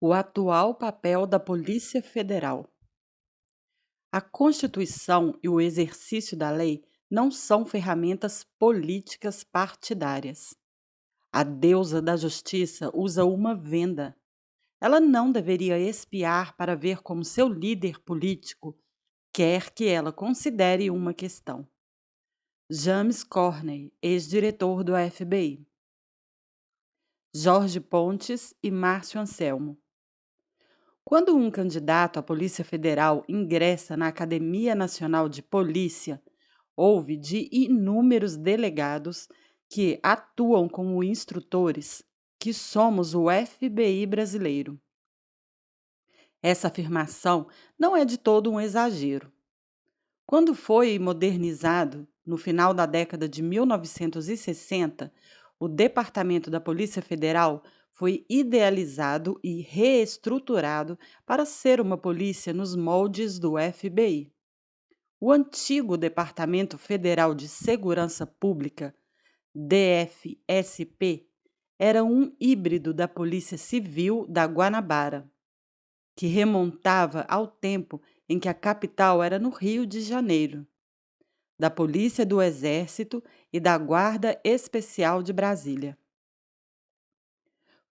O atual papel da Polícia Federal. A Constituição e o exercício da lei não são ferramentas políticas partidárias. A deusa da justiça usa uma venda. Ela não deveria espiar para ver como seu líder político quer que ela considere uma questão. James Corney, ex-diretor do FBI. Jorge Pontes e Márcio Anselmo. Quando um candidato à Polícia Federal ingressa na Academia Nacional de Polícia, houve de inúmeros delegados que atuam como instrutores, que somos o FBI brasileiro. Essa afirmação não é de todo um exagero. Quando foi modernizado, no final da década de 1960, o Departamento da Polícia Federal foi idealizado e reestruturado para ser uma polícia nos moldes do FBI. O antigo Departamento Federal de Segurança Pública, DFSP, era um híbrido da Polícia Civil da Guanabara, que remontava ao tempo em que a capital era no Rio de Janeiro, da Polícia do Exército e da Guarda Especial de Brasília.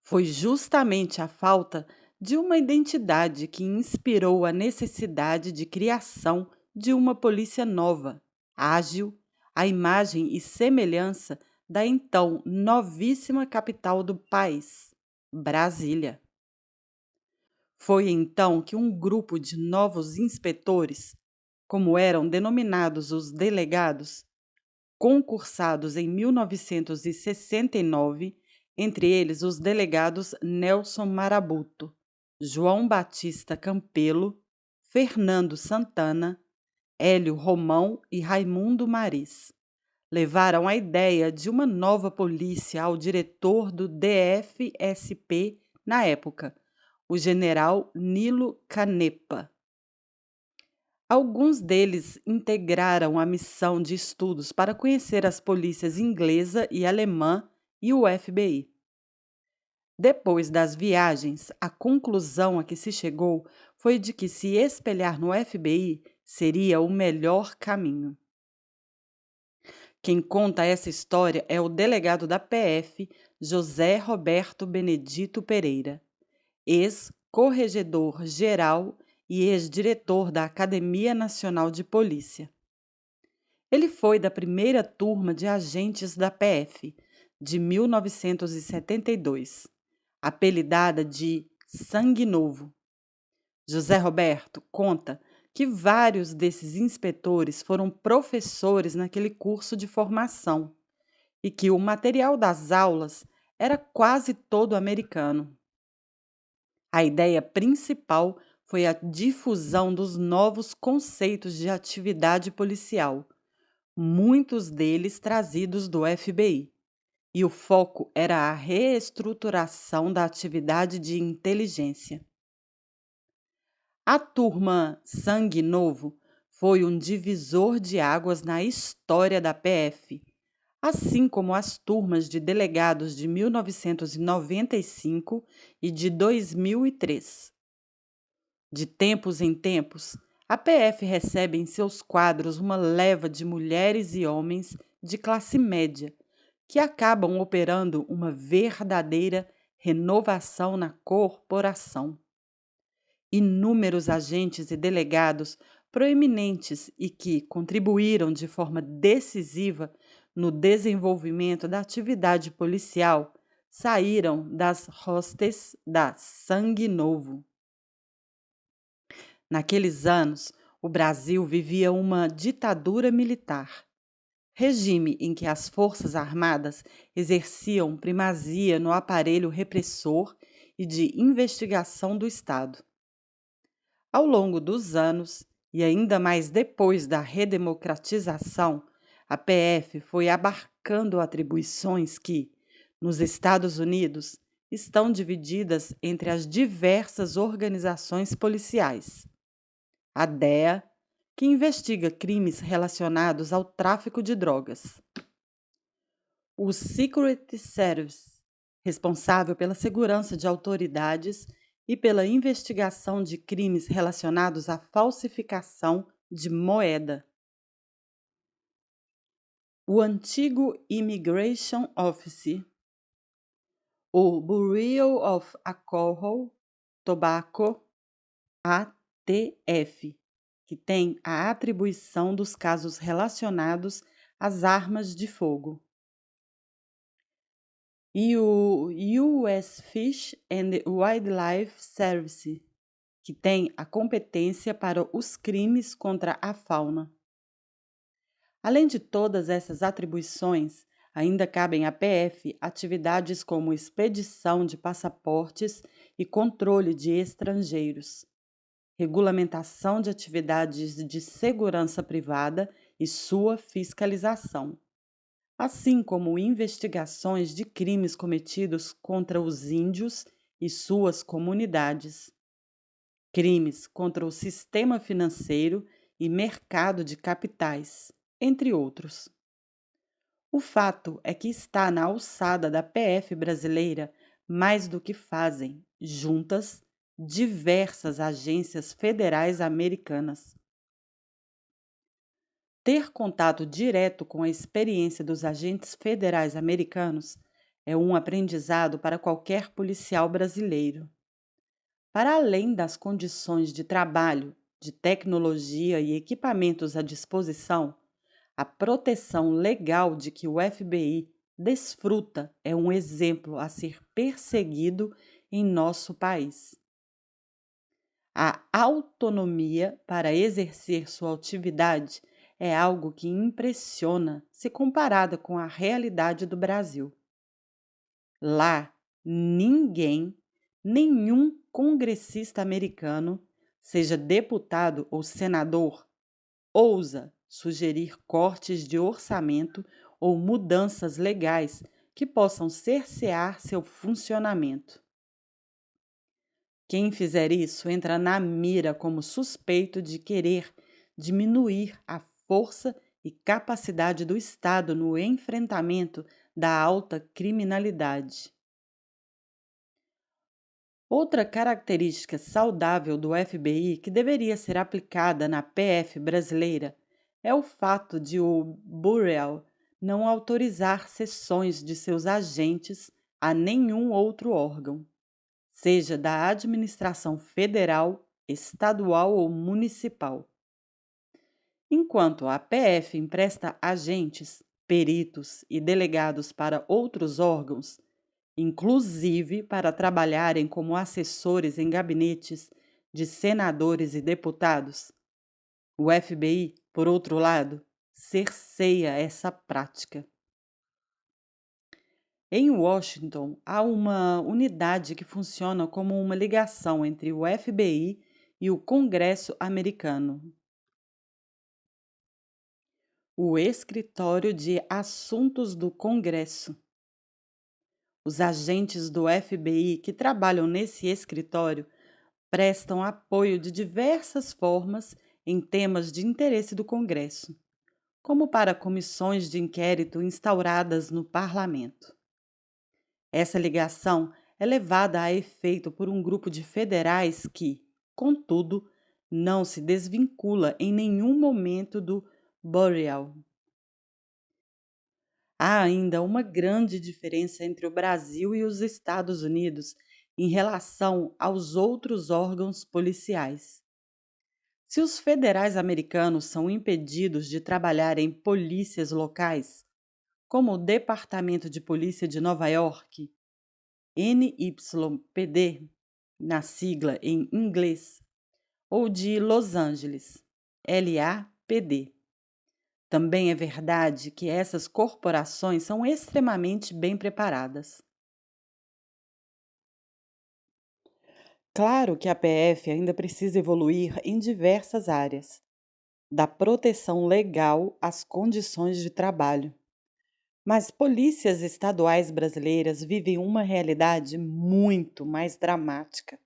Foi justamente a falta de uma identidade que inspirou a necessidade de criação de uma polícia nova, ágil, à imagem e semelhança da então novíssima capital do país, Brasília. Foi então que um grupo de novos inspetores, como eram denominados os delegados, concursados em 1969, entre eles os delegados Nelson Marabuto, João Batista Campelo, Fernando Santana, Hélio Romão e Raimundo Maris, levaram a ideia de uma nova polícia ao diretor do DFSP na época, o general Nilo Canepa. Alguns deles integraram a missão de estudos para conhecer as polícias inglesa e alemã e o FBI. Depois das viagens, a conclusão a que se chegou foi de que se espelhar no FBI seria o melhor caminho. Quem conta essa história é o delegado da PF, José Roberto Benedito Pereira, ex-corregedor-geral e ex-diretor da Academia Nacional de Polícia. Ele foi da primeira turma de agentes da PF, de 1972, apelidada de Sangue Novo. José Roberto conta que vários desses inspetores foram professores naquele curso de formação e que o material das aulas era quase todo americano. A ideia principal foi a difusão dos novos conceitos de atividade policial, muitos deles trazidos do FBI, e o foco era a reestruturação da atividade de inteligência. A turma Sangue Novo foi um divisor de águas na história da PF, assim como as turmas de delegados de 1995 e de 2003. De tempos em tempos, a PF recebe em seus quadros uma leva de mulheres e homens de classe média, que acabam operando uma verdadeira renovação na corporação. Inúmeros agentes e delegados proeminentes e que contribuíram de forma decisiva no desenvolvimento da atividade policial saíram das hostes da Sangue Novo. Naqueles anos, o Brasil vivia uma ditadura militar, regime em que as Forças Armadas exerciam primazia no aparelho repressor e de investigação do Estado. Ao longo dos anos, e ainda mais depois da redemocratização, a PF foi abarcando atribuições que, nos Estados Unidos, estão divididas entre as diversas organizações policiais. A DEA, que investiga crimes relacionados ao tráfico de drogas. O Secret Service, responsável pela segurança de autoridades e pela investigação de crimes relacionados à falsificação de moeda. O antigo Immigration Office, o Bureau of Alcohol, Tobacco, ATF, que tem a atribuição dos casos relacionados às armas de fogo. E o US Fish and Wildlife Service, que tem a competência para os crimes contra a fauna. Além de todas essas atribuições, ainda cabem à PF atividades como expedição de passaportes e controle de estrangeiros, regulamentação de atividades de segurança privada e sua fiscalização, assim como investigações de crimes cometidos contra os índios e suas comunidades, crimes contra o sistema financeiro e mercado de capitais, entre outros. O fato é que está na alçada da PF brasileira mais do que fazem, juntas, diversas agências federais americanas. Ter contato direto com a experiência dos agentes federais americanos é um aprendizado para qualquer policial brasileiro. Para além das condições de trabalho, de tecnologia e equipamentos à disposição, a proteção legal de que o FBI desfruta é um exemplo a ser perseguido em nosso país. A autonomia para exercer sua atividade é algo que impressiona se comparada com a realidade do Brasil. Lá, nenhum congressista americano, seja deputado ou senador, ousa sugerir cortes de orçamento ou mudanças legais que possam cercear seu funcionamento. Quem fizer isso entra na mira como suspeito de querer diminuir a força e capacidade do Estado no enfrentamento da alta criminalidade. Outra característica saudável do FBI que deveria ser aplicada na PF brasileira é o fato de o Bureau não autorizar cessões de seus agentes a nenhum outro órgão, seja da administração federal, estadual ou municipal. Enquanto a PF empresta agentes, peritos e delegados para outros órgãos, inclusive para trabalharem como assessores em gabinetes de senadores e deputados, o FBI, por outro lado, cerceia essa prática. Em Washington, há uma unidade que funciona como uma ligação entre o FBI e o Congresso americano. O Escritório de Assuntos do Congresso. Os agentes do FBI que trabalham nesse escritório prestam apoio de diversas formas em temas de interesse do Congresso, como para comissões de inquérito instauradas no Parlamento. Essa ligação é levada a efeito por um grupo de federais que, contudo, não se desvincula em nenhum momento do Bureau. Há ainda uma grande diferença entre o Brasil e os Estados Unidos em relação aos outros órgãos policiais. Se os federais americanos são impedidos de trabalhar em polícias locais, como o Departamento de Polícia de Nova York, NYPD, na sigla em inglês, ou de Los Angeles, LAPD. Também é verdade que essas corporações são extremamente bem preparadas. Claro que a PF ainda precisa evoluir em diversas áreas, da proteção legal às condições de trabalho. Mas polícias estaduais brasileiras vivem uma realidade muito mais dramática.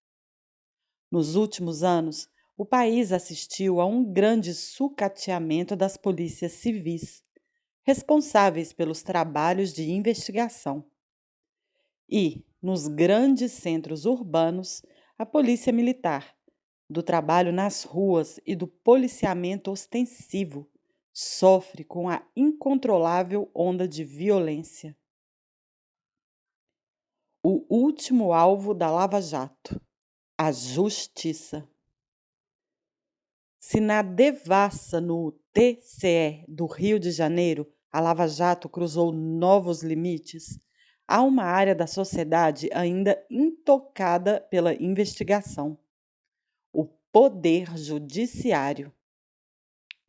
Nos últimos anos, o país assistiu a um grande sucateamento das polícias civis, responsáveis pelos trabalhos de investigação. E, nos grandes centros urbanos, a polícia militar, do trabalho nas ruas e do policiamento ostensivo, sofre com a incontrolável onda de violência. O último alvo da Lava Jato: a justiça. Se na devassa no TCE do Rio de Janeiro a Lava Jato cruzou novos limites, há uma área da sociedade ainda intocada pela investigação: o poder judiciário.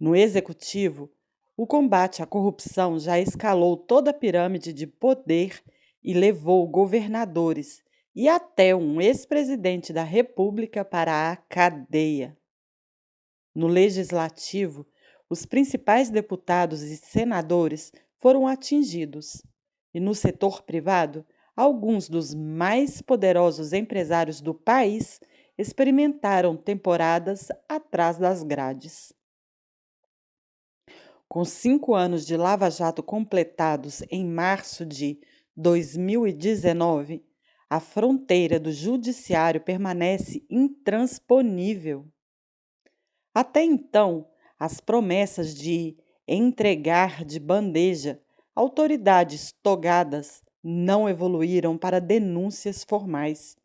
No executivo, o combate à corrupção já escalou toda a pirâmide de poder e levou governadores e até um ex-presidente da República para a cadeia. No legislativo, os principais deputados e senadores foram atingidos, e no setor privado, alguns dos mais poderosos empresários do país experimentaram temporadas atrás das grades. Com 5 anos de Lava Jato completados em março de 2019, a fronteira do judiciário permanece intransponível. Até então, as promessas de entregar de bandeja autoridades togadas não evoluíram para denúncias formais,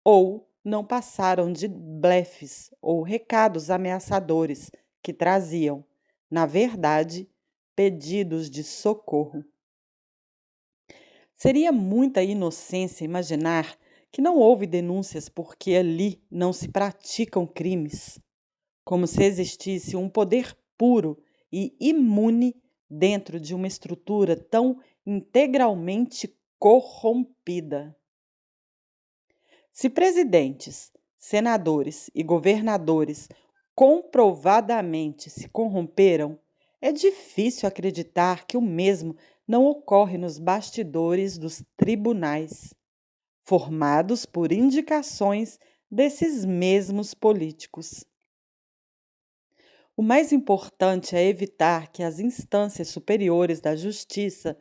ou não passaram de blefes ou recados ameaçadores que traziam, na verdade, pedidos de socorro. Seria muita inocência imaginar que não houve denúncias porque ali não se praticam crimes, como se existisse um poder puro e imune dentro de uma estrutura tão integralmente corrompida. Se presidentes, senadores e governadores comprovadamente se corromperam, é difícil acreditar que o mesmo não ocorre nos bastidores dos tribunais, formados por indicações desses mesmos políticos. O mais importante é evitar que as instâncias superiores da justiça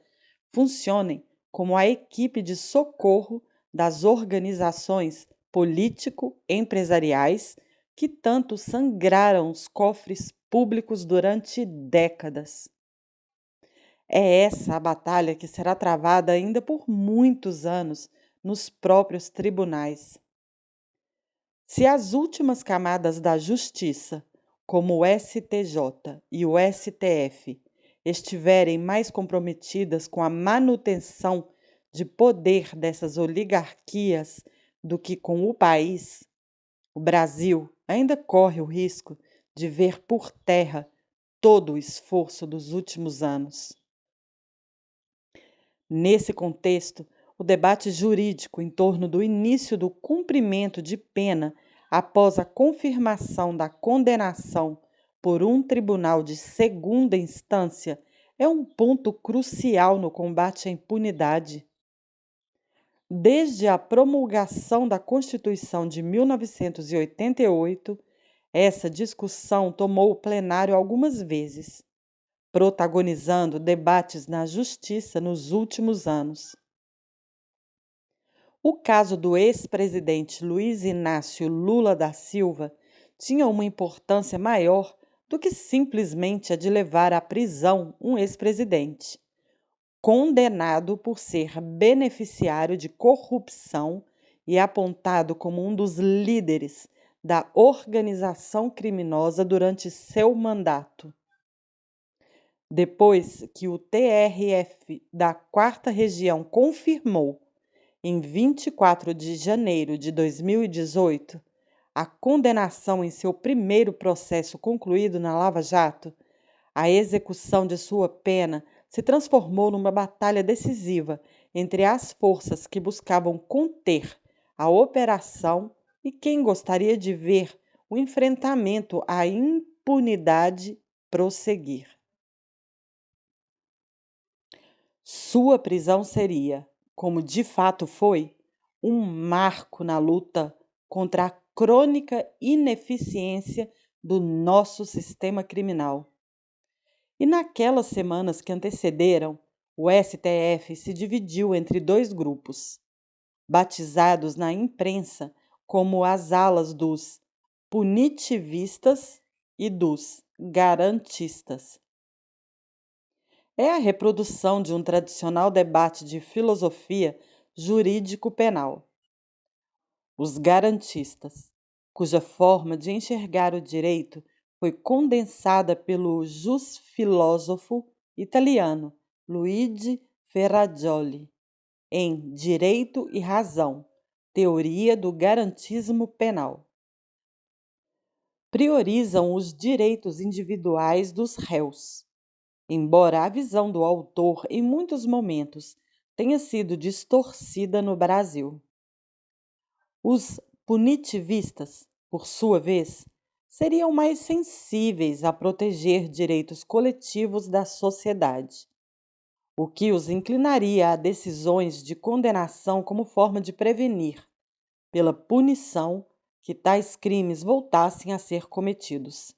funcionem como a equipe de socorro das organizações político-empresariais que tanto sangraram os cofres públicos durante décadas. É essa a batalha que será travada ainda por muitos anos nos próprios tribunais. Se as últimas camadas da justiça, como o STJ e o STF, estiverem mais comprometidas com a manutenção de poder dessas oligarquias do que com o país, o Brasil ainda corre o risco de ver por terra todo o esforço dos últimos anos. Nesse contexto, o debate jurídico em torno do início do cumprimento de pena após a confirmação da condenação por um tribunal de segunda instância é um ponto crucial no combate à impunidade. Desde a promulgação da Constituição de 1988, essa discussão tomou o plenário algumas vezes, protagonizando debates na Justiça nos últimos anos. O caso do ex-presidente Luiz Inácio Lula da Silva tinha uma importância maior do que simplesmente a de levar à prisão um ex-presidente, condenado por ser beneficiário de corrupção e apontado como um dos líderes da organização criminosa durante seu mandato. Depois que o TRF da 4ª Região confirmou, em 24 de janeiro de 2018, a condenação em seu primeiro processo concluído na Lava Jato, a execução de sua pena se transformou numa batalha decisiva entre as forças que buscavam conter a operação e quem gostaria de ver o enfrentamento à impunidade prosseguir. Sua prisão seria, como de fato foi, um marco na luta contra a crônica ineficiência do nosso sistema criminal. E naquelas semanas que antecederam, o STF se dividiu entre dois grupos, batizados na imprensa como as alas dos punitivistas e dos garantistas. É a reprodução de um tradicional debate de filosofia jurídico-penal. Os garantistas, cuja forma de enxergar o direito foi condensada pelo jus-filósofo italiano Luigi Ferrajoli em Direito e Razão, Teoria do Garantismo Penal. Priorizam os direitos individuais dos réus, embora a visão do autor, em muitos momentos, tenha sido distorcida no Brasil. Os punitivistas, por sua vez, seriam mais sensíveis a proteger direitos coletivos da sociedade, o que os inclinaria a decisões de condenação como forma de prevenir, pela punição, que tais crimes voltassem a ser cometidos.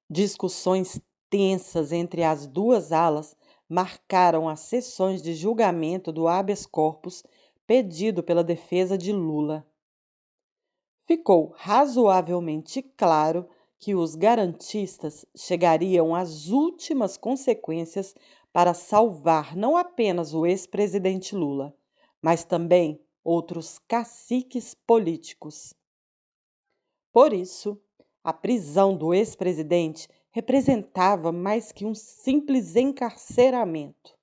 Discussões tensas entre as duas alas marcaram as sessões de julgamento do habeas corpus pedido pela defesa de Lula. Ficou razoavelmente claro que os garantistas chegariam às últimas consequências para salvar não apenas o ex-presidente Lula, mas também outros caciques políticos. Por isso, a prisão do ex-presidente representava mais que um simples encarceramento.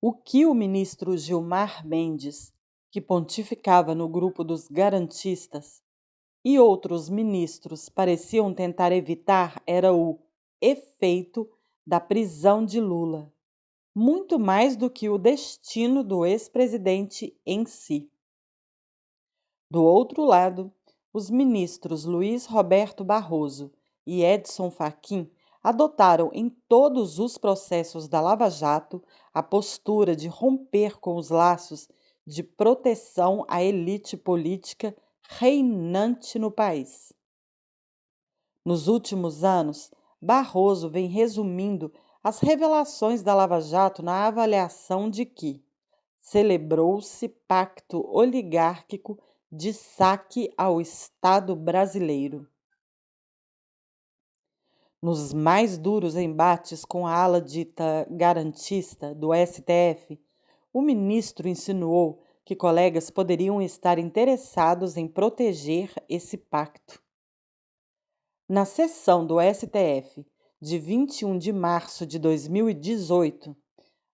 O que o ministro Gilmar Mendes, que pontificava no grupo dos garantistas, e outros ministros pareciam tentar evitar era o efeito da prisão de Lula, muito mais do que o destino do ex-presidente em si. Do outro lado, os ministros Luiz Roberto Barroso e Edson Fachin adotaram em todos os processos da Lava Jato a postura de romper com os laços de proteção à elite política reinante no país. Nos últimos anos, Barroso vem resumindo as revelações da Lava Jato na avaliação de que celebrou-se pacto oligárquico de saque ao Estado brasileiro. Nos mais duros embates com a ala dita garantista do STF, o ministro insinuou que colegas poderiam estar interessados em proteger esse pacto. Na sessão do STF de 21 de março de 2018,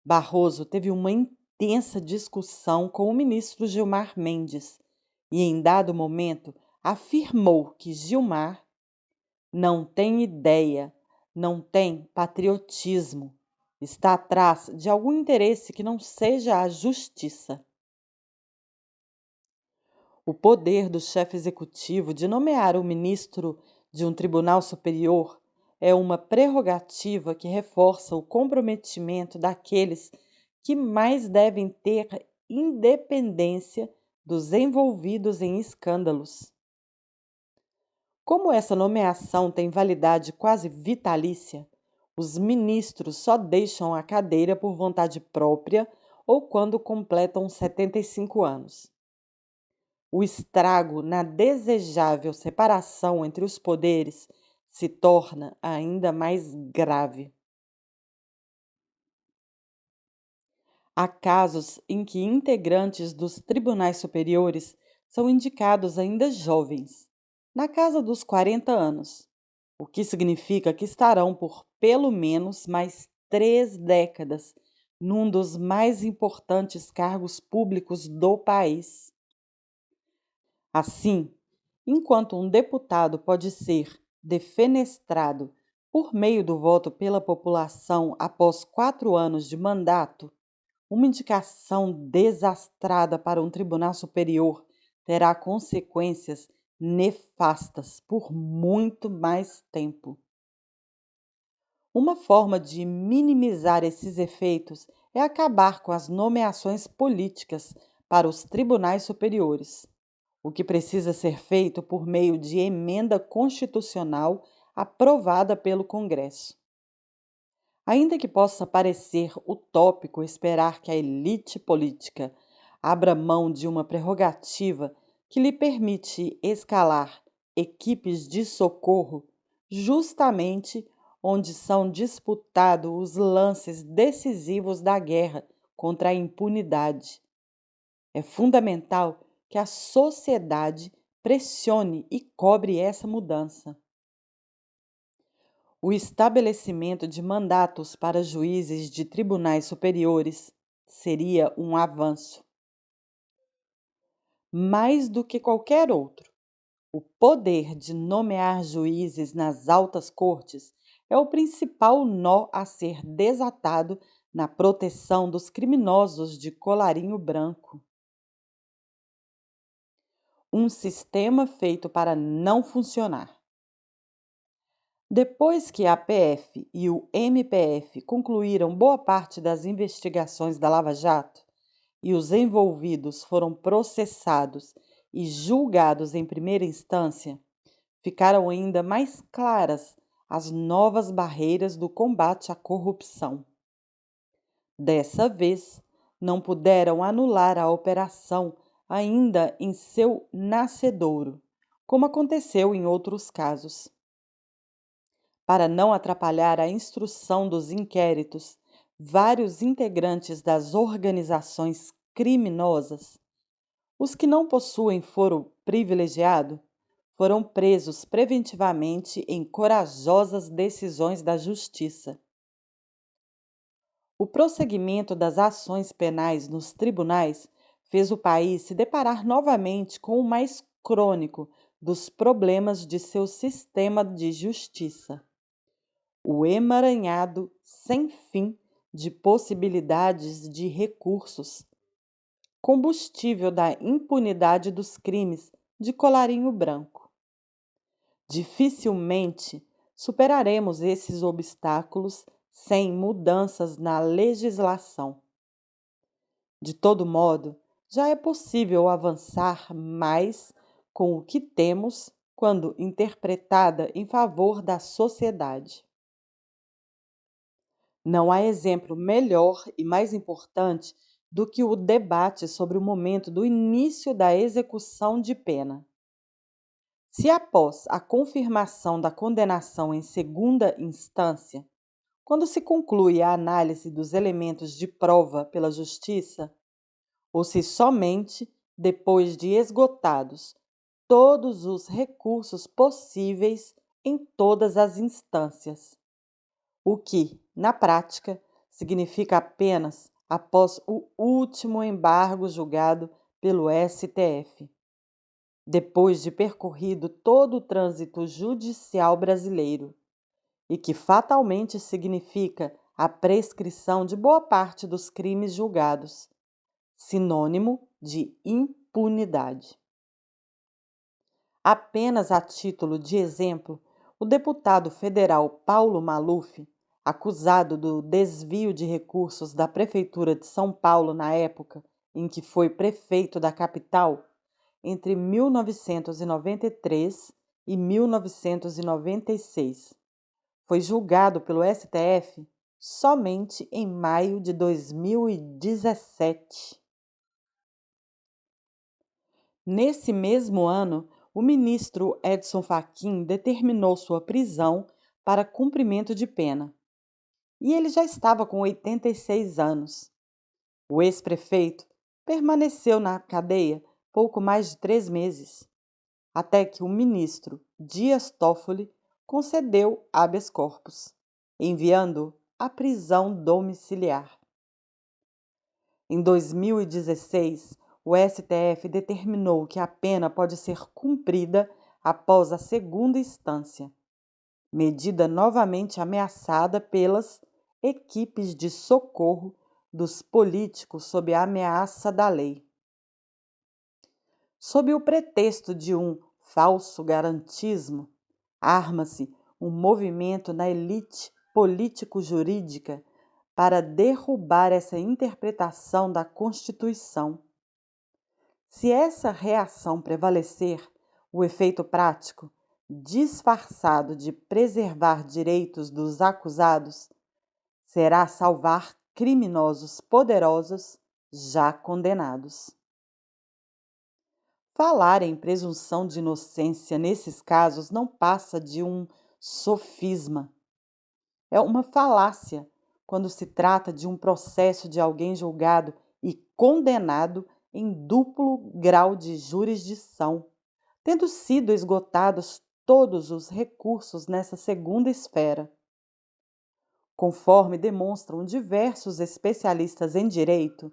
Barroso teve uma intensa discussão com o ministro Gilmar Mendes e, em dado momento, afirmou que Gilmar não tem ideia, não tem patriotismo, está atrás de algum interesse que não seja a justiça. O poder do chefe executivo de nomear o ministro de um tribunal superior é uma prerrogativa que reforça o comprometimento daqueles que mais devem ter independência dos envolvidos em escândalos. Como essa nomeação tem validade quase vitalícia, os ministros só deixam a cadeira por vontade própria ou quando completam 75 anos. O estrago na desejável separação entre os poderes se torna ainda mais grave. Há casos em que integrantes dos tribunais superiores são indicados ainda jovens, na casa dos 40 anos, o que significa que estarão por pelo menos mais 3 décadas num dos mais importantes cargos públicos do país. Assim, enquanto um deputado pode ser defenestrado por meio do voto pela população após 4 anos de mandato, uma indicação desastrada para um tribunal superior terá consequências nefastas por muito mais tempo. Uma forma de minimizar esses efeitos é acabar com as nomeações políticas para os tribunais superiores, o que precisa ser feito por meio de emenda constitucional aprovada pelo Congresso. Ainda que possa parecer utópico esperar que a elite política abra mão de uma prerrogativa que lhe permite escalar equipes de socorro justamente onde são disputados os lances decisivos da guerra contra a impunidade. É fundamental que a sociedade pressione e cobre essa mudança. O estabelecimento de mandatos para juízes de tribunais superiores seria um avanço. Mais do que qualquer outro, o poder de nomear juízes nas altas cortes é o principal nó a ser desatado na proteção dos criminosos de colarinho branco. Um sistema feito para não funcionar. Depois que a PF e o MPF concluíram boa parte das investigações da Lava Jato e os envolvidos foram processados e julgados em primeira instância, ficaram ainda mais claras as novas barreiras do combate à corrupção. Dessa vez, não puderam anular a operação ainda em seu nascedouro, como aconteceu em outros casos. Para não atrapalhar a instrução dos inquéritos, vários integrantes das organizações criminosas, os que não possuem foro privilegiado, foram presos preventivamente em corajosas decisões da Justiça. O prosseguimento das ações penais nos tribunais fez o país se deparar novamente com o mais crônico dos problemas de seu sistema de justiça: o emaranhado sem fim de possibilidades de recursos, combustível da impunidade dos crimes de colarinho branco. Dificilmente superaremos esses obstáculos sem mudanças na legislação. De todo modo, já é possível avançar mais com o que temos quando interpretada em favor da sociedade. Não há exemplo melhor e mais importante do que o debate sobre o momento do início da execução de pena. Se após a confirmação da condenação em segunda instância, quando se conclui a análise dos elementos de prova pela Justiça, ou se somente depois de esgotados todos os recursos possíveis em todas as instâncias, o que, na prática, significa apenas após o último embargo julgado pelo STF. Depois de percorrido todo o trânsito judicial brasileiro, e que fatalmente significa a prescrição de boa parte dos crimes julgados, sinônimo de impunidade. Apenas a título de exemplo, o deputado federal Paulo Maluf, acusado do desvio de recursos da Prefeitura de São Paulo na época em que foi prefeito da capital, entre 1993 e 1996. Foi julgado pelo STF somente em maio de 2017. Nesse mesmo ano, o ministro Edson Fachin determinou sua prisão para cumprimento de pena. E ele já estava com 86 anos. O ex-prefeito permaneceu na cadeia pouco mais de 3 meses, até que o ministro Dias Toffoli concedeu habeas corpus, enviando-o à prisão domiciliar. Em 2016, o STF determinou que a pena pode ser cumprida após a segunda instância, medida novamente ameaçada pelas equipes de socorro dos políticos sob a ameaça da lei. Sob o pretexto de um falso garantismo, arma-se um movimento na elite político-jurídica para derrubar essa interpretação da Constituição. Se essa reação prevalecer, o efeito prático, disfarçado de preservar direitos dos acusados, será salvar criminosos poderosos já condenados. Falar em presunção de inocência nesses casos não passa de um sofisma. É uma falácia quando se trata de um processo de alguém julgado e condenado em duplo grau de jurisdição, tendo sido esgotados todos os recursos nessa segunda esfera. Conforme demonstram diversos especialistas em direito,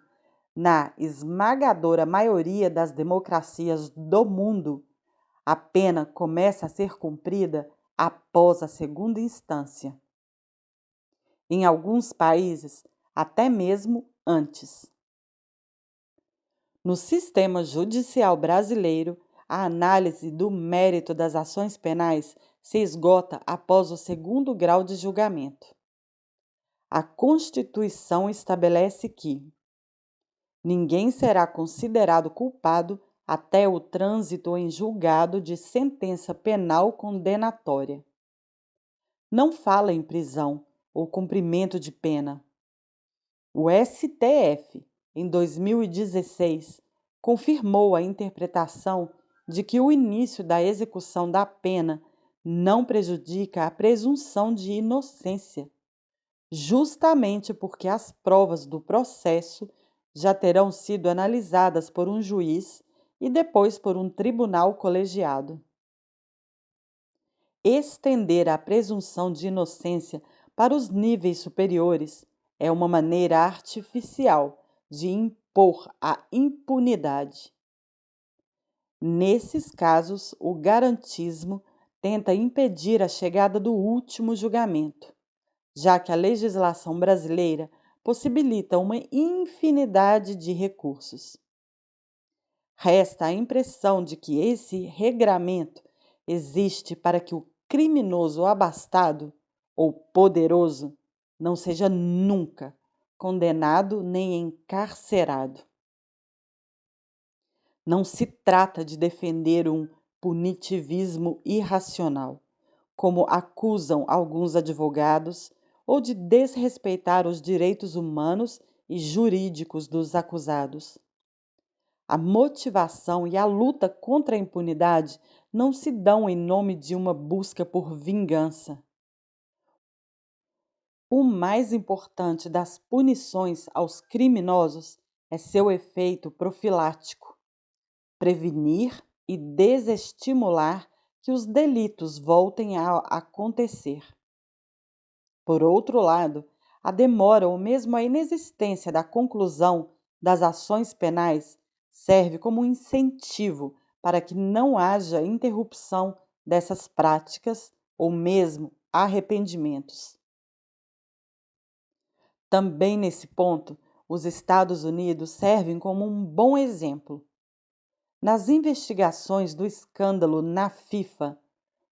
na esmagadora maioria das democracias do mundo, a pena começa a ser cumprida após a segunda instância. Em alguns países, até mesmo antes. No sistema judicial brasileiro, a análise do mérito das ações penais se esgota após o segundo grau de julgamento. A Constituição estabelece que ninguém será considerado culpado até o trânsito em julgado de sentença penal condenatória. Não fala em prisão ou cumprimento de pena. O STF, em 2016, confirmou a interpretação de que o início da execução da pena não prejudica a presunção de inocência, justamente porque as provas do processo já terão sido analisadas por um juiz e depois por um tribunal colegiado. Estender a presunção de inocência para os níveis superiores é uma maneira artificial de impor a impunidade. Nesses casos, o garantismo tenta impedir a chegada do último julgamento, já que a legislação brasileira possibilita uma infinidade de recursos. Resta a impressão de que esse regramento existe para que o criminoso abastado ou poderoso não seja nunca condenado nem encarcerado. Não se trata de defender um punitivismo irracional, como acusam alguns advogados, ou de desrespeitar os direitos humanos e jurídicos dos acusados. A motivação e a luta contra a impunidade não se dão em nome de uma busca por vingança. O mais importante das punições aos criminosos é seu efeito profilático, prevenir e desestimular que os delitos voltem a acontecer. Por outro lado, a demora ou mesmo a inexistência da conclusão das ações penais serve como um incentivo para que não haja interrupção dessas práticas ou mesmo arrependimentos. Também nesse ponto, os Estados Unidos servem como um bom exemplo. Nas investigações do escândalo na FIFA,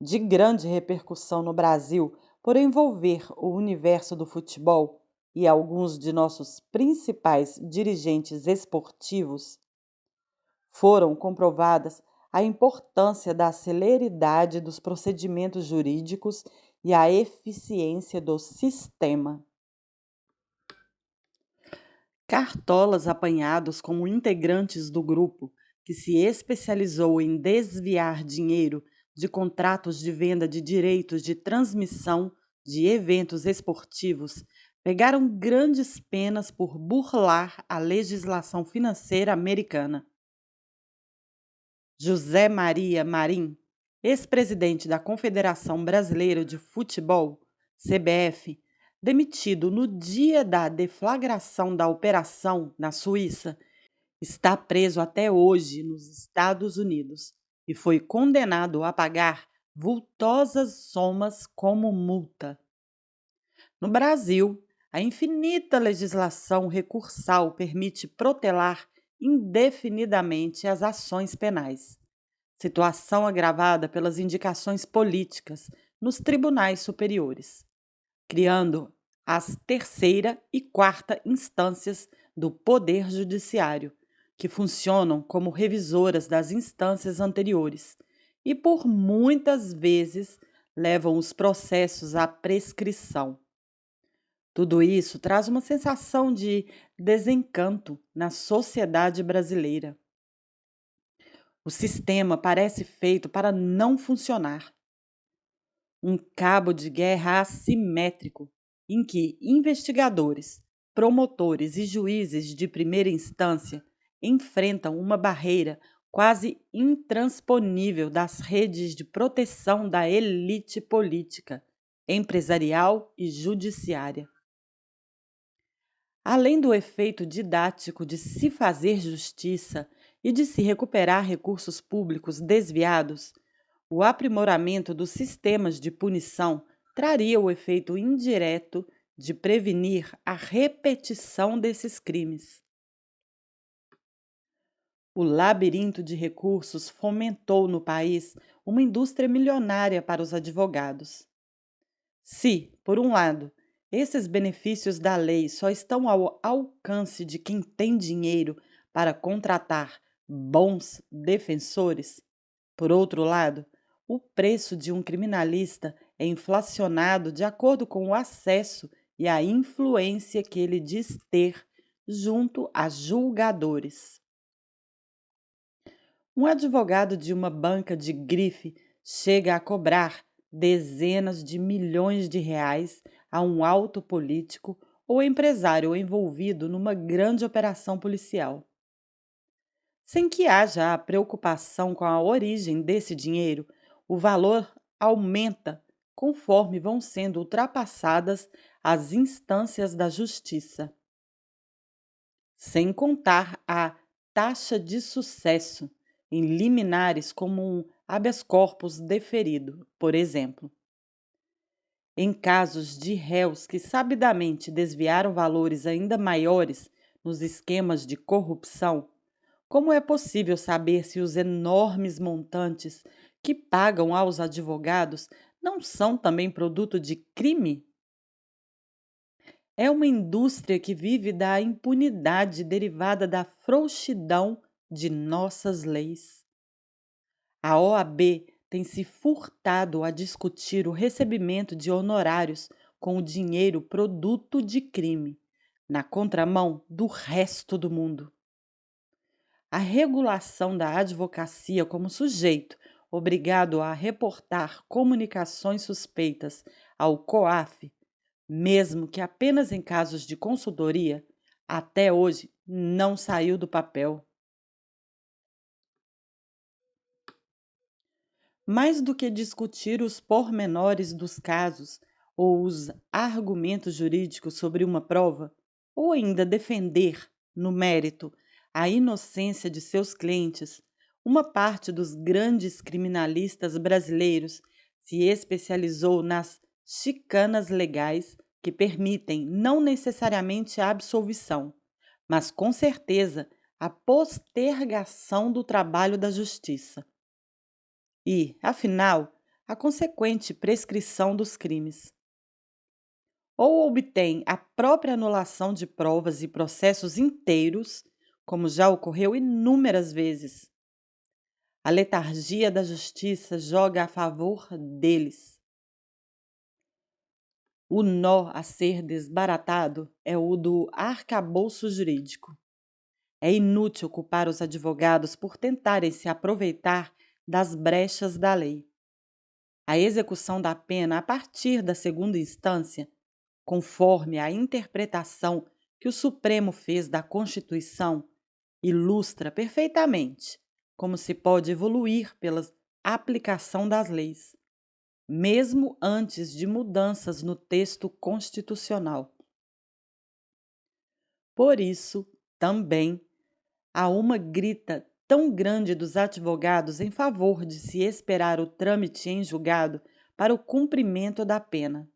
de grande repercussão no Brasil por envolver o universo do futebol e alguns de nossos principais dirigentes esportivos, foram comprovadas a importância da celeridade dos procedimentos jurídicos e a eficiência do sistema. Cartolas apanhados como integrantes do grupo que se especializou em desviar dinheiro de contratos de venda de direitos de transmissão de eventos esportivos pegaram grandes penas por burlar a legislação financeira americana. José Maria Marim, ex-presidente da Confederação Brasileira de Futebol, CBF, demitido no dia da deflagração da operação na Suíça, está preso até hoje nos Estados Unidos e foi condenado a pagar vultosas somas como multa. No Brasil, a infinita legislação recursal permite protelar indefinidamente as ações penais, situação agravada pelas indicações políticas nos tribunais superiores, criando as terceira e quarta instâncias do Poder Judiciário, que funcionam como revisoras das instâncias anteriores e, por muitas vezes, levam os processos à prescrição. Tudo isso traz uma sensação de desencanto na sociedade brasileira. O sistema parece feito para não funcionar. Um cabo de guerra assimétrico, em que investigadores, promotores e juízes de primeira instância enfrentam uma barreira quase intransponível das redes de proteção da elite política, empresarial e judiciária. Além do efeito didático de se fazer justiça e de se recuperar recursos públicos desviados, o aprimoramento dos sistemas de punição traria o efeito indireto de prevenir a repetição desses crimes. O labirinto de recursos fomentou no país uma indústria milionária para os advogados. Se, por um lado, esses benefícios da lei só estão ao alcance de quem tem dinheiro para contratar bons defensores, por outro lado, o preço de um criminalista é inflacionado de acordo com o acesso e a influência que ele diz ter junto a julgadores. Um advogado de uma banca de grife chega a cobrar dezenas de milhões de reais a um alto político ou empresário envolvido numa grande operação policial. Sem que haja a preocupação com a origem desse dinheiro, o valor aumenta conforme vão sendo ultrapassadas as instâncias da justiça. Sem contar a taxa de sucesso em liminares como um habeas corpus deferido, por exemplo. Em casos de réus que sabidamente desviaram valores ainda maiores nos esquemas de corrupção, como é possível saber se os enormes montantes que pagam aos advogados não são também produto de crime? É uma indústria que vive da impunidade derivada da frouxidão de nossas leis. A OAB tem se furtado a discutir o recebimento de honorários com o dinheiro produto de crime, na contramão do resto do mundo. A regulação da advocacia como sujeito obrigado a reportar comunicações suspeitas ao COAF, mesmo que apenas em casos de consultoria, até hoje não saiu do papel. Mais do que discutir os pormenores dos casos ou os argumentos jurídicos sobre uma prova, ou ainda defender, no mérito, a inocência de seus clientes, uma parte dos grandes criminalistas brasileiros se especializou nas chicanas legais que permitem não necessariamente a absolvição, mas com certeza a postergação do trabalho da justiça e, afinal, a consequente prescrição dos crimes. Ou obtém a própria anulação de provas e processos inteiros, como já ocorreu inúmeras vezes. A letargia da justiça joga a favor deles. O nó a ser desbaratado é o do arcabouço jurídico. É inútil culpar os advogados por tentarem se aproveitar das brechas da lei. A execução da pena a partir da segunda instância, conforme a interpretação que o Supremo fez da Constituição, ilustra perfeitamente como se pode evoluir pela aplicação das leis, mesmo antes de mudanças no texto constitucional. Por isso, também, há uma grita tão grande dos advogados em favor de se esperar o trâmite em julgado para o cumprimento da pena.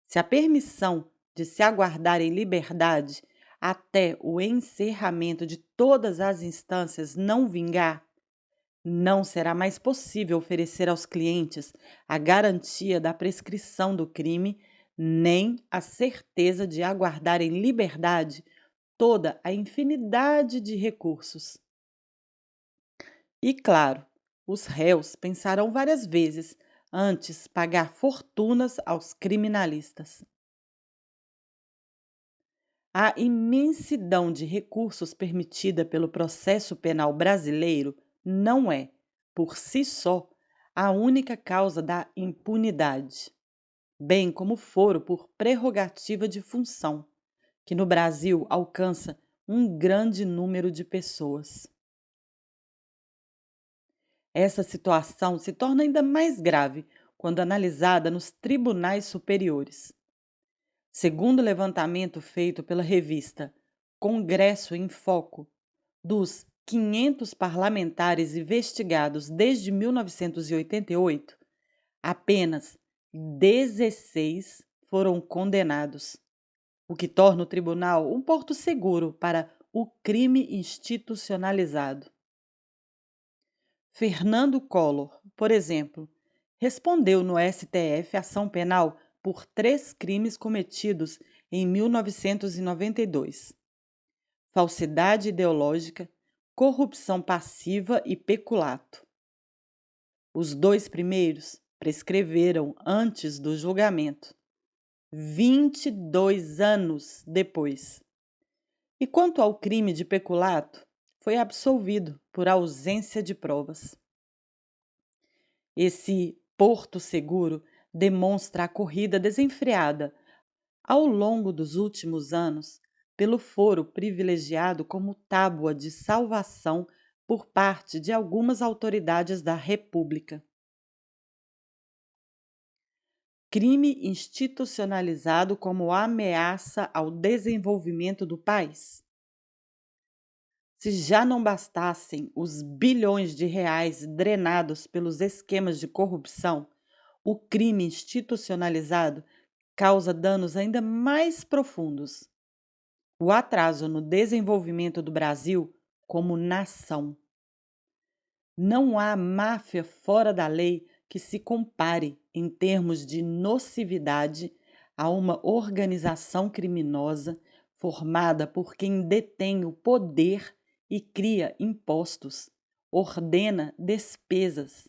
Se a permissão de se aguardar em liberdade até o encerramento de todas as instâncias não vingar, não será mais possível oferecer aos clientes a garantia da prescrição do crime, nem a certeza de aguardar em liberdade toda a infinidade de recursos. E claro, os réus pensarão várias vezes antes pagar fortunas aos criminalistas. A imensidão de recursos permitida pelo processo penal brasileiro não é, por si só, a única causa da impunidade, bem como foro por prerrogativa de função, que no Brasil alcança um grande número de pessoas. Essa situação se torna ainda mais grave quando analisada nos tribunais superiores. Segundo o levantamento feito pela revista Congresso em Foco, dos 500 parlamentares investigados desde 1988, apenas 16 foram condenados, o que torna o tribunal um porto seguro para o crime institucionalizado. Fernando Collor, por exemplo, respondeu no STF ação penal por 3 crimes cometidos em 1992: falsidade ideológica, corrupção passiva e peculato. Os 2 primeiros prescreveram antes do julgamento, 22 anos depois. E quanto ao crime de peculato, foi absolvido por ausência de provas. Esse porto seguro demonstra a corrida desenfreada ao longo dos últimos anos pelo foro privilegiado como tábua de salvação por parte de algumas autoridades da República. Crime institucionalizado como ameaça ao desenvolvimento do país. Se já não bastassem os bilhões de reais drenados pelos esquemas de corrupção, o crime institucionalizado causa danos ainda mais profundos: o atraso no desenvolvimento do Brasil como nação. Não há máfia fora da lei que se compare, em termos de nocividade, a uma organização criminosa formada por quem detém o poder e cria impostos, ordena despesas,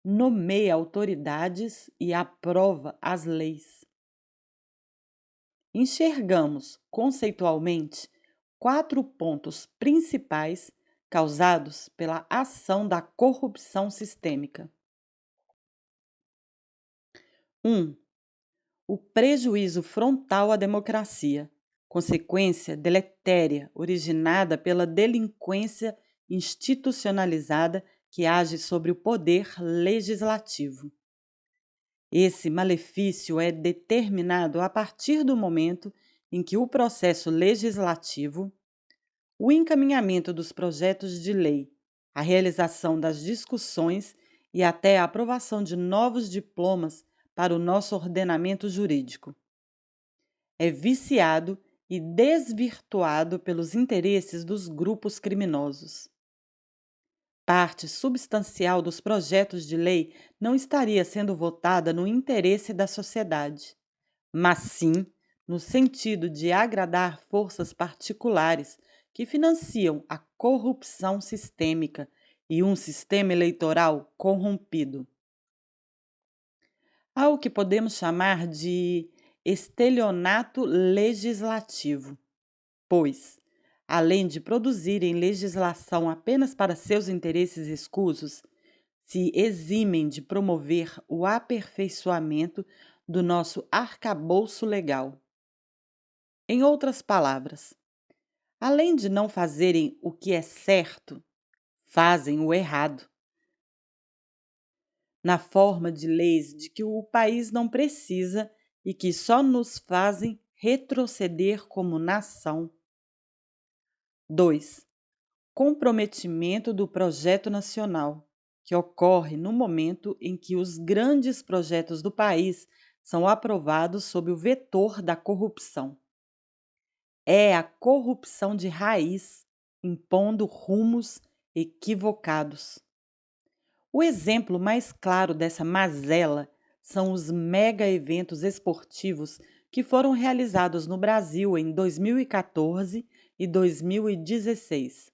nomeia autoridades e aprova as leis. Enxergamos, conceitualmente, 4 pontos principais causados pela ação da corrupção sistêmica. 1. O prejuízo frontal à democracia, consequência deletéria originada pela delinquência institucionalizada que age sobre o poder legislativo. Esse malefício é determinado a partir do momento em que o processo legislativo, o encaminhamento dos projetos de lei, a realização das discussões e até a aprovação de novos diplomas para o nosso ordenamento jurídico, é viciado e desvirtuado pelos interesses dos grupos criminosos. Parte substancial dos projetos de lei não estaria sendo votada no interesse da sociedade, mas sim no sentido de agradar forças particulares que financiam a corrupção sistêmica e um sistema eleitoral corrompido. Há o que podemos chamar de estelionato legislativo, pois, além de produzirem legislação apenas para seus interesses escusos, se eximem de promover o aperfeiçoamento do nosso arcabouço legal. Em outras palavras, além de não fazerem o que é certo, fazem o errado, na forma de leis de que o país não precisa e que só nos fazem retroceder como nação. 2. Comprometimento do projeto nacional, que ocorre no momento em que os grandes projetos do país são aprovados sob o vetor da corrupção. É a corrupção de raiz, impondo rumos equivocados. O exemplo mais claro dessa mazela são os mega eventos esportivos que foram realizados no Brasil em 2014 e 2016,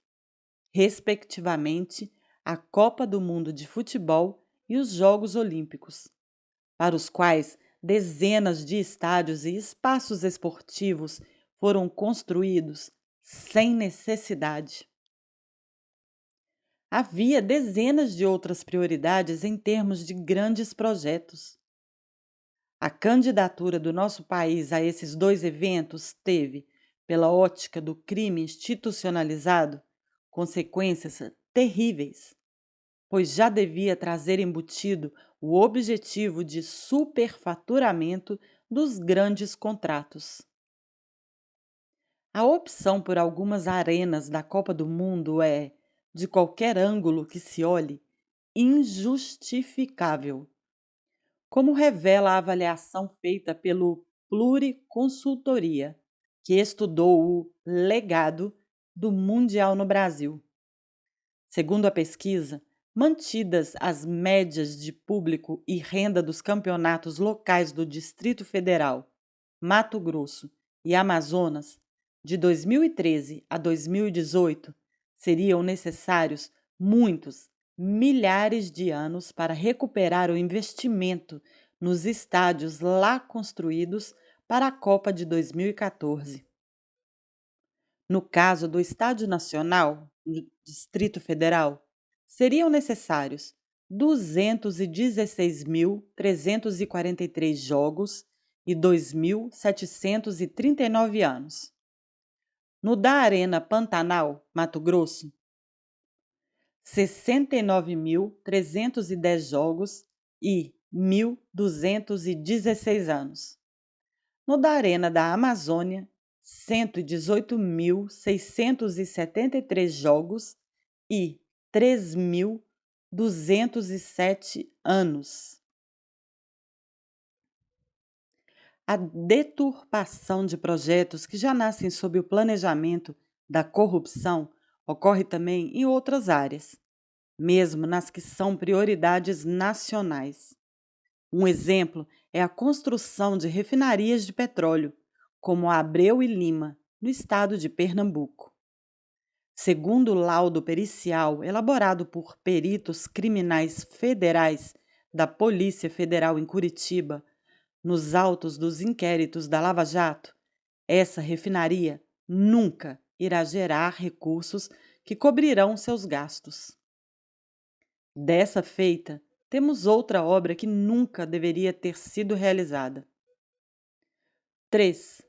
respectivamente a Copa do Mundo de Futebol e os Jogos Olímpicos, para os quais dezenas de estádios e espaços esportivos foram construídos sem necessidade. Havia dezenas de outras prioridades em termos de grandes projetos. A candidatura do nosso país a esses dois eventos teve, pela ótica do crime institucionalizado, consequências terríveis, pois já devia trazer embutido o objetivo de superfaturamento dos grandes contratos. A opção por algumas arenas da Copa do Mundo é, de qualquer ângulo que se olhe, injustificável, como revela a avaliação feita pelo Pluriconsultoria, que estudou o legado do Mundial no Brasil. Segundo a pesquisa, mantidas as médias de público e renda dos campeonatos locais do Distrito Federal, Mato Grosso e Amazonas, de 2013 a 2018, seriam necessários muitos, milhares de anos para recuperar o investimento nos estádios lá construídos para a Copa de 2014. No caso do Estádio Nacional, no Distrito Federal, seriam necessários 216.343 jogos e 2.739 anos. No da Arena Pantanal, Mato Grosso, 69.310 jogos e 1.216 anos. No da Arena da Amazônia, 118.673 jogos e 3.207 anos. A deturpação de projetos que já nascem sob o planejamento da corrupção ocorre também em outras áreas, mesmo nas que são prioridades nacionais. Um exemplo é a construção de refinarias de petróleo, como a Abreu e Lima, no estado de Pernambuco. Segundo o laudo pericial elaborado por peritos criminais federais da Polícia Federal em Curitiba, nos autos dos inquéritos da Lava Jato, essa refinaria nunca irá gerar recursos que cobrirão seus gastos. Dessa feita, temos outra obra que nunca deveria ter sido realizada. 3.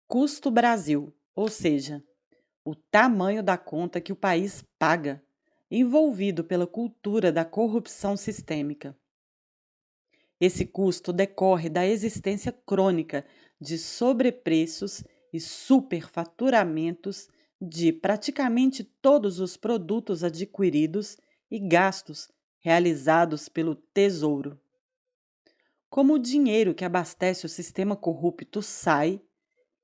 Custo Brasil, ou seja, o tamanho da conta que o país paga, envolvido pela cultura da corrupção sistêmica. Esse custo decorre da existência crônica de sobrepreços e superfaturamentos de praticamente todos os produtos adquiridos e gastos realizados pelo Tesouro. Como o dinheiro que abastece o sistema corrupto sai,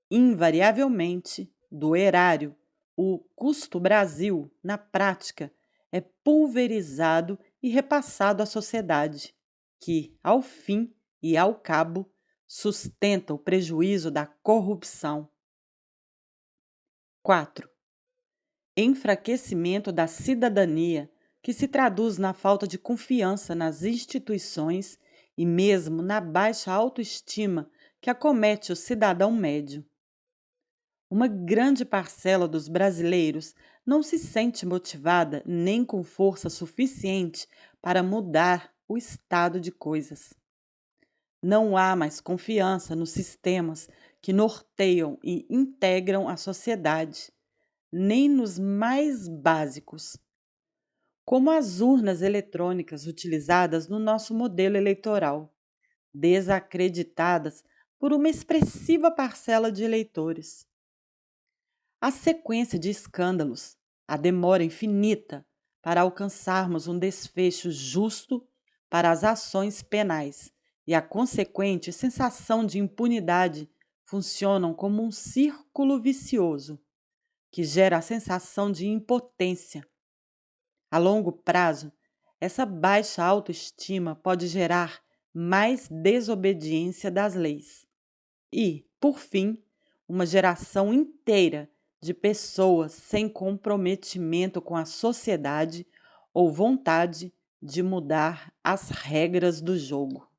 invariavelmente, do erário, o custo Brasil, na prática, é pulverizado e repassado à sociedade, que, ao fim e ao cabo, sustenta o prejuízo da corrupção. 4. Enfraquecimento da cidadania, que se traduz na falta de confiança nas instituições e mesmo na baixa autoestima que acomete o cidadão médio. Uma grande parcela dos brasileiros não se sente motivada nem com força suficiente para mudar o estado de coisas. Não há mais confiança nos sistemas que norteiam e integram a sociedade, nem nos mais básicos, como as urnas eletrônicas utilizadas no nosso modelo eleitoral, desacreditadas por uma expressiva parcela de eleitores. A sequência de escândalos, a demora infinita para alcançarmos um desfecho justo para as ações penais e a consequente sensação de impunidade funcionam como um círculo vicioso que gera a sensação de impotência. A longo prazo, essa baixa autoestima pode gerar mais desobediência das leis e, por fim, uma geração inteira de pessoas sem comprometimento com a sociedade ou vontade de mudar as regras do jogo.